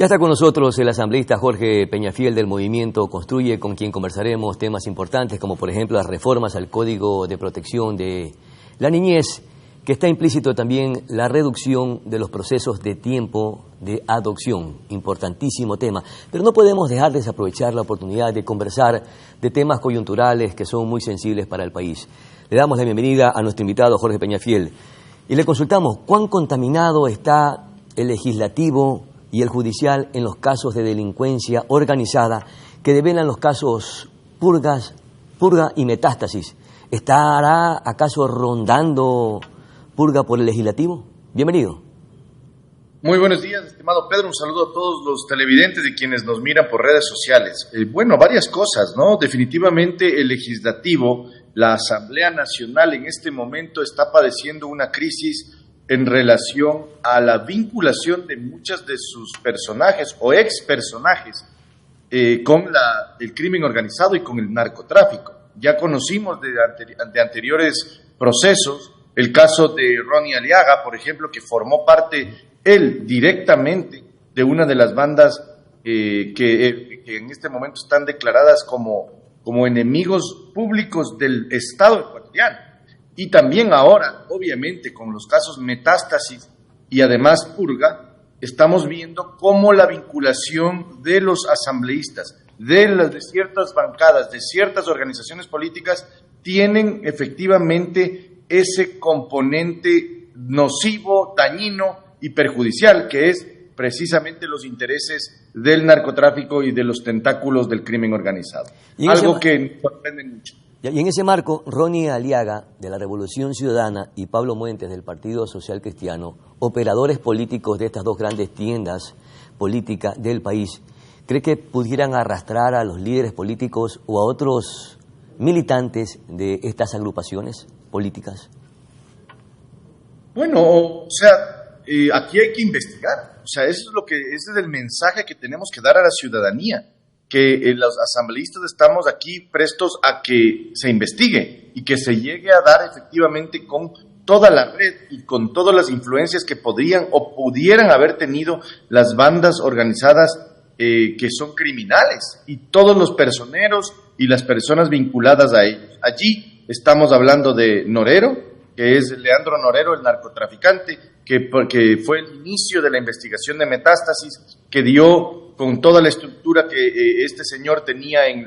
Ya está con nosotros el asambleísta Jorge Peñafiel del movimiento Construye, con quien conversaremos temas importantes como por ejemplo las reformas al Código de Protección de la Niñez, que está implícito también la reducción de los procesos de tiempo de adopción, importantísimo tema. Pero no podemos dejar de desaprovechar la oportunidad de conversar de temas coyunturales que son muy sensibles para el país. Le damos la bienvenida a nuestro invitado Jorge Peñafiel y le consultamos cuán contaminado está el legislativo y el judicial en los casos de delincuencia organizada que develan los casos purga y metástasis. ¿Estará acaso rondando purga por el legislativo? Bienvenido. Muy buenos días, estimado Pedro. Un saludo a todos los televidentes y quienes nos miran por redes sociales. Varias cosas, ¿no? Definitivamente el legislativo, la Asamblea Nacional en este momento está padeciendo una crisis en relación a la vinculación de muchos de sus personajes o ex-personajes con el crimen organizado y con el narcotráfico. Ya conocimos de anteriores procesos el caso de Ronnie Aliaga, por ejemplo, que formó parte él directamente de una de las bandas que en este momento están declaradas como enemigos públicos del Estado ecuatoriano. Y también ahora, obviamente, con los casos metástasis y además purga, estamos viendo cómo la vinculación de los asambleístas, de ciertas bancadas, de ciertas organizaciones políticas, tienen efectivamente ese componente nocivo, dañino y perjudicial, que es precisamente los intereses del narcotráfico y de los tentáculos del crimen organizado. Algo que sorprende mucho. Y en ese marco, Ronnie Aliaga, de la Revolución Ciudadana, y Pablo Muentes, del Partido Social Cristiano, operadores políticos de estas dos grandes tiendas políticas del país, ¿cree que pudieran arrastrar a los líderes políticos o a otros militantes de estas agrupaciones políticas? Aquí hay que investigar. Ese es el mensaje que tenemos que dar a la ciudadanía, que los asambleístas estamos aquí prestos a que se investigue y que se llegue a dar efectivamente con toda la red y con todas las influencias que podrían o pudieran haber tenido las bandas organizadas que son criminales y todos los personeros y las personas vinculadas a ellos. Allí estamos hablando de Norero, que es Leandro Norero, el narcotraficante, que fue el inicio de la investigación de metástasis, que dio con toda la estructura que este señor tenía en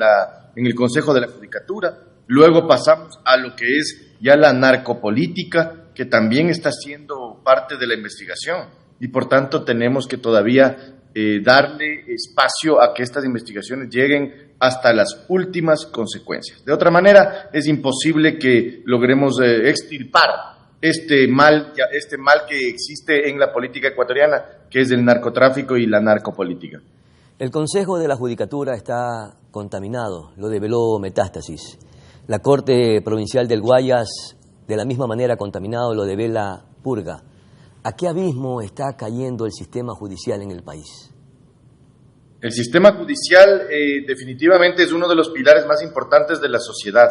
el Consejo de la Judicatura. Luego pasamos a lo que es ya la narcopolítica, que también está siendo parte de la investigación, y por tanto tenemos que todavía darle espacio a que estas investigaciones lleguen hasta las últimas consecuencias. De otra manera, es imposible que logremos extirpar este mal que existe en la política ecuatoriana, que es el narcotráfico y la narcopolítica. El Consejo de la Judicatura está contaminado, lo develó Metástasis. La Corte Provincial del Guayas, de la misma manera contaminado, lo devela Purga. ¿A qué abismo está cayendo el sistema judicial en el país? El sistema judicial definitivamente es uno de los pilares más importantes de la sociedad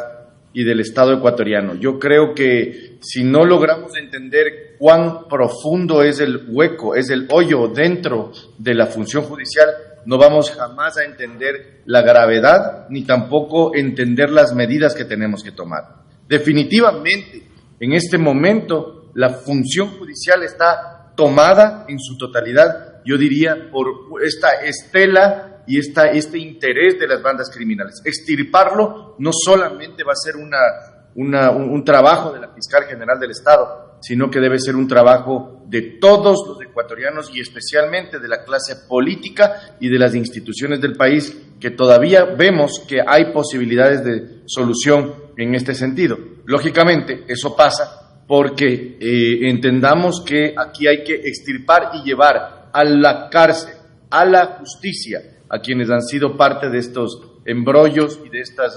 y del Estado ecuatoriano. Yo creo que si no logramos entender cuán profundo es el hueco, es el hoyo dentro de la función judicial, no vamos jamás a entender la gravedad ni tampoco entender las medidas que tenemos que tomar. Definitivamente, en este momento, la función judicial está tomada en su totalidad, yo diría, por esta estela y este interés de las bandas criminales. Extirparlo no solamente va a ser un trabajo de la Fiscal General del Estado, sino que debe ser un trabajo de todos los ecuatorianos y especialmente de la clase política y de las instituciones del país, que todavía vemos que hay posibilidades de solución en este sentido. Lógicamente, eso pasa porque entendamos que aquí hay que extirpar y llevar a la cárcel, a la justicia, a quienes han sido parte de estos embrollos y de estas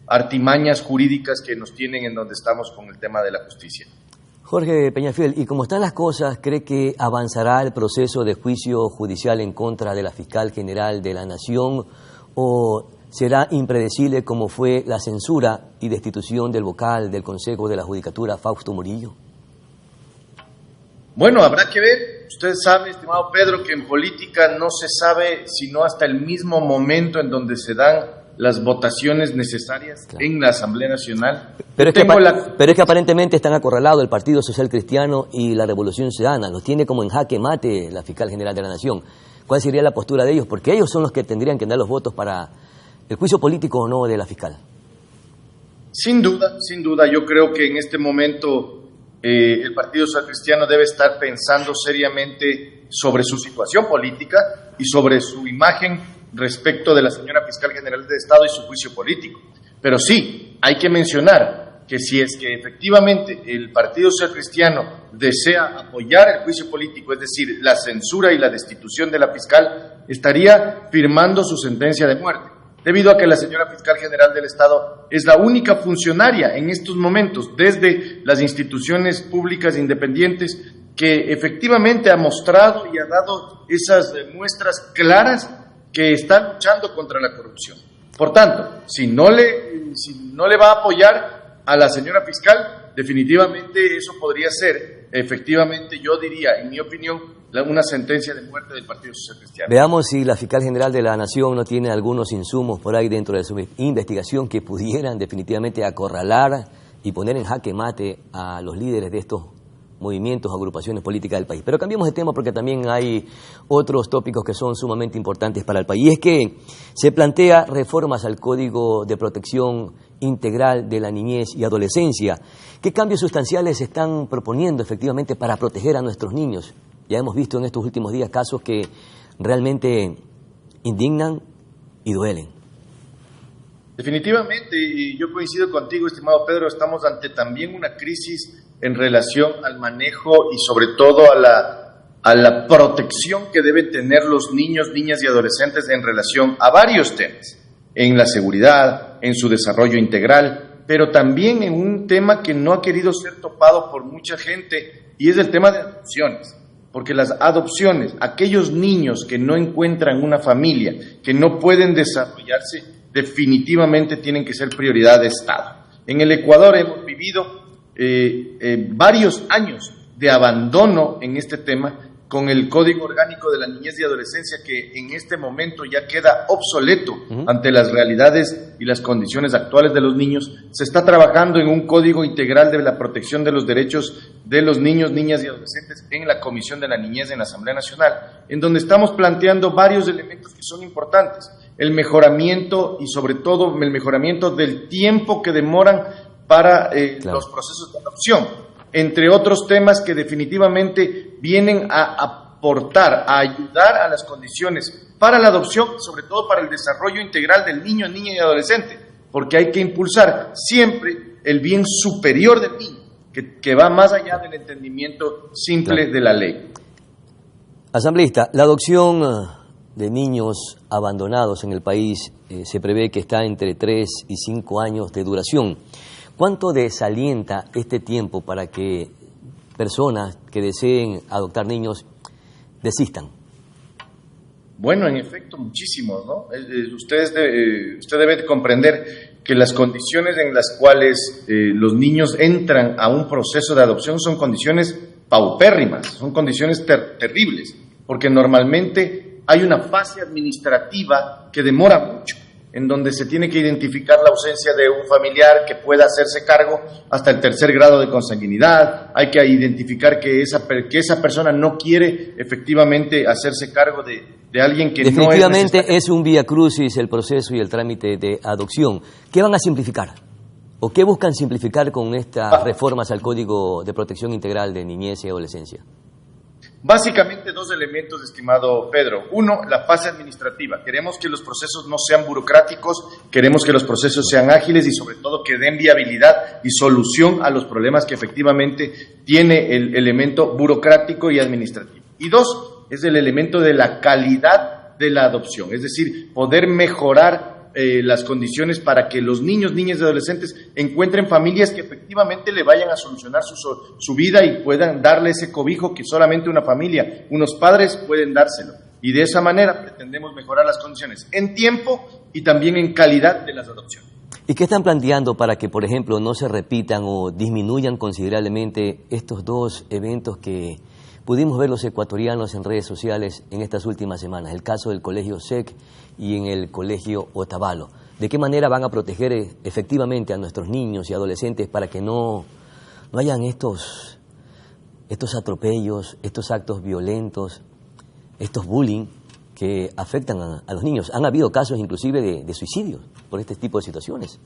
artimañas jurídicas que nos tienen en donde estamos con el tema de la justicia. Jorge Peñafiel, y como están las cosas, ¿cree que avanzará el proceso de juicio judicial en contra de la Fiscal General de la Nación o será impredecible como fue la censura y destitución del vocal del Consejo de la Judicatura, Fausto Murillo? Bueno, habrá que ver. Usted sabe, estimado Pedro, que en política no se sabe sino hasta el mismo momento en donde se dan las votaciones necesarias en la Asamblea Nacional. Pero es que aparentemente están acorralados el Partido Social Cristiano y la Revolución Ciudadana. Los tiene como en jaque mate la Fiscal General de la Nación. ¿Cuál sería la postura de ellos? Porque ellos son los que tendrían que dar los votos para el juicio político o no de la fiscal. Sin duda, yo creo que en este momento el Partido Social Cristiano debe estar pensando seriamente sobre su situación política y sobre su imagen respecto de la señora Fiscal General del Estado y su juicio político. Pero sí, hay que mencionar que si es que efectivamente el Partido Social Cristiano desea apoyar el juicio político, es decir, la censura y la destitución de la fiscal, estaría firmando su sentencia de muerte, debido a que la señora Fiscal General del Estado es la única funcionaria en estos momentos, desde las instituciones públicas independientes, que efectivamente ha mostrado y ha dado esas muestras claras que están luchando contra la corrupción. Por tanto, si no le va a apoyar a la señora fiscal, definitivamente eso podría ser, efectivamente, yo diría, en mi opinión, una sentencia de muerte del Partido Social Cristiano. Veamos si la Fiscal General de la Nación no tiene algunos insumos por ahí dentro de su investigación que pudieran definitivamente acorralar y poner en jaque mate a los líderes de estos movimientos, agrupaciones políticas del país. Pero cambiemos de tema porque también hay otros tópicos que son sumamente importantes para el país. Y es que se plantea reformas al Código de Protección Integral de la Niñez y Adolescencia. ¿Qué cambios sustanciales se están proponiendo efectivamente para proteger a nuestros niños? Ya hemos visto en estos últimos días casos que realmente indignan y duelen. Definitivamente, y yo coincido contigo, estimado Pedro, estamos ante también una crisis en relación al manejo y sobre todo a la protección que deben tener los niños, niñas y adolescentes en relación a varios temas, en la seguridad, en su desarrollo integral, pero también en un tema que no ha querido ser topado por mucha gente, y es el tema de adopciones. Porque las adopciones, aquellos niños que no encuentran una familia, que no pueden desarrollarse, definitivamente tienen que ser prioridad de Estado. En el Ecuador hemos vivido varios años de abandono en este tema, con el Código Orgánico de la Niñez y Adolescencia, que en este momento ya queda obsoleto ante las realidades y las condiciones actuales de los niños. Se está trabajando en un Código Integral de la Protección de los Derechos de los Niños, Niñas y Adolescentes en la Comisión de la Niñez en la Asamblea Nacional, en donde estamos planteando varios elementos que son importantes. El mejoramiento y sobre todo el mejoramiento del tiempo que demoran para los procesos de adopción, entre otros temas que definitivamente vienen a aportar, a ayudar a las condiciones para la adopción, sobre todo para el desarrollo integral del niño, niña y adolescente, porque hay que impulsar siempre el bien superior del niño, que va más allá del entendimiento simple de la ley. Asambleísta, la adopción de niños abandonados en el país se prevé que está entre 3 y 5 años de duración. ¿Cuánto desalienta este tiempo para que personas que deseen adoptar niños desistan? Bueno, en efecto, muchísimo, ¿no? Usted debe comprender que las condiciones en las cuales los niños entran a un proceso de adopción son condiciones paupérrimas, son condiciones terribles, porque normalmente hay una fase administrativa que demora mucho, en donde se tiene que identificar la ausencia de un familiar que pueda hacerse cargo hasta el 3er grado de consanguinidad, hay que identificar que esa persona no quiere efectivamente hacerse cargo de alguien que definitivamente no es un vía crucis el proceso y el trámite de adopción. ¿Qué van a simplificar? ¿O qué buscan simplificar con estas reformas al Código de Protección Integral de Niñez y Adolescencia? Básicamente 2 elementos, estimado Pedro. Uno, la fase administrativa. Queremos que los procesos no sean burocráticos, queremos que los procesos sean ágiles y sobre todo que den viabilidad y solución a los problemas que efectivamente tiene el elemento burocrático y administrativo. Y 2, es el elemento de la calidad de la adopción, es decir, poder mejorar las condiciones para que los niños, niñas y adolescentes encuentren familias que efectivamente le vayan a solucionar su vida y puedan darle ese cobijo que solamente una familia, unos padres pueden dárselo. Y de esa manera pretendemos mejorar las condiciones en tiempo y también en calidad de las adopciones. ¿Y qué están planteando para que, por ejemplo, no se repitan o disminuyan considerablemente estos 2 eventos que pudimos ver los ecuatorianos en redes sociales en estas últimas semanas, el caso del colegio SEC y en el colegio Otavalo. ¿De qué manera van a proteger efectivamente a nuestros niños y adolescentes para que no hayan estos atropellos, estos actos violentos, estos bullying que afectan a los niños? Han habido casos inclusive de suicidio por este tipo de situaciones.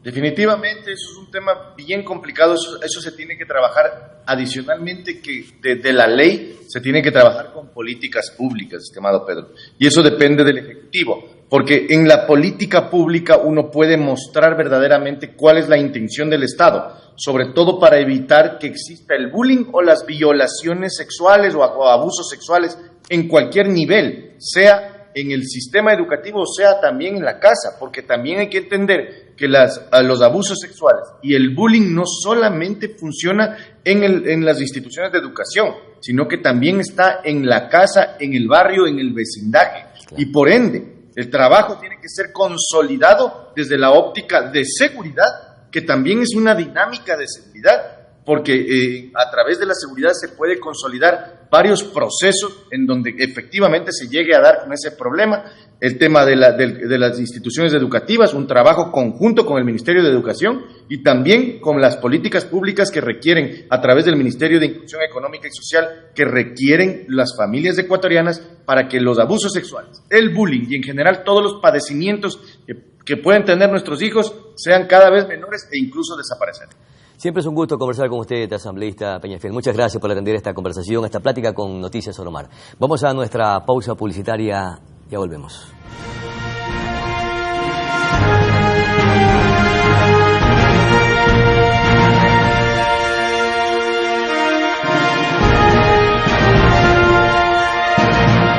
Definitivamente eso es un tema bien complicado, eso se tiene que trabajar adicionalmente que de la ley, se tiene que trabajar con políticas públicas, estimado Pedro, y eso depende del Ejecutivo, porque en la política pública uno puede mostrar verdaderamente cuál es la intención del Estado, sobre todo para evitar que exista el bullying o las violaciones sexuales o abusos sexuales en cualquier nivel, sea en el sistema educativo, sea también en la casa, porque también hay que entender que los abusos sexuales y el bullying no solamente funciona en las instituciones de educación, sino que también está en la casa, en el barrio, en el vecindaje. Claro. Y por ende, el trabajo tiene que ser consolidado desde la óptica de seguridad, que también es una dinámica de seguridad, porque a través de la seguridad se puede consolidar varios procesos en donde efectivamente se llegue a dar con ese problema. El tema de las instituciones educativas, un trabajo conjunto con el Ministerio de Educación y también con las políticas públicas que requieren, a través del Ministerio de Inclusión Económica y Social, que requieren las familias ecuatorianas para que los abusos sexuales, el bullying y en general todos los padecimientos que pueden tener nuestros hijos sean cada vez menores e incluso desaparecer. Siempre es un gusto conversar con usted, asambleísta Peñafiel. Muchas gracias por atender esta conversación, esta plática con Noticias Oromar. Vamos a nuestra pausa publicitaria, ya volvemos.